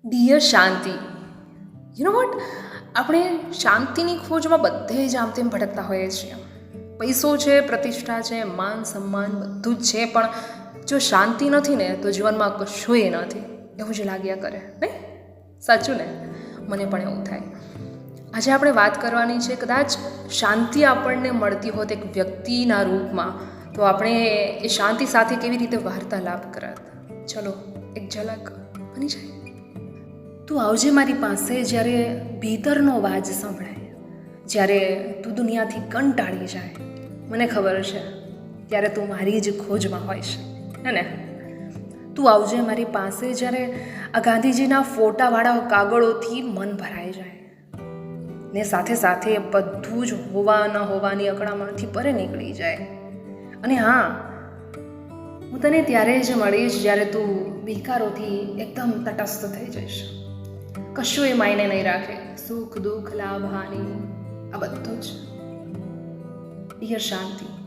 Dear Shanti, you know what, આપણે શાંતિની ખોજમાં બધે જ આમ તેમ ભટકતા હોઈએ છીએ. પૈસો છે, પ્રતિષ્ઠા છે, માન સન્માન બધું જ છે, પણ જો શાંતિ નથી ને તો જીવનમાં કશુંય નથી, એવું જ લાગ્યા કરે નહીં? સાચું ને? મને પણ એવું થાય. આજે આપણે વાત કરવાની છે, કદાચ શાંતિ આપણને મળતી હોત એક વ્યક્તિના રૂપમાં, તો આપણે એ શાંતિ સાથે કેવી રીતે વાર્તાલાપ કરત. ચલો એક ઝલક બની જાય. તું આવજે મારી પાસે જ્યારે ભીતરનો અવાજ સંભળાય, જ્યારે તું દુનિયાથી કંટાળી જાય. મને ખબર છે ત્યારે તું મારી જ ખોજમાં હોઈશ, હે ને? તું આવજે મારી પાસે જ્યારે આ ગાંધીજીના ફોટાવાળા કાગળોથી મન ભરાઈ જાય ને સાથે સાથે બધું જ હોવા ન હોવાની અકળામણથી પરે નીકળી જાય. અને હા, હું તને ત્યારે જ મળીશ જ્યારે તું વિકારોથી એકદમ તટસ્થ થઈ જઈશ. કશું એ માયને નહીં રાખે, સુખ દુઃખ લાભ હાનિ આ બધું જ. ડિયર શાંતિ.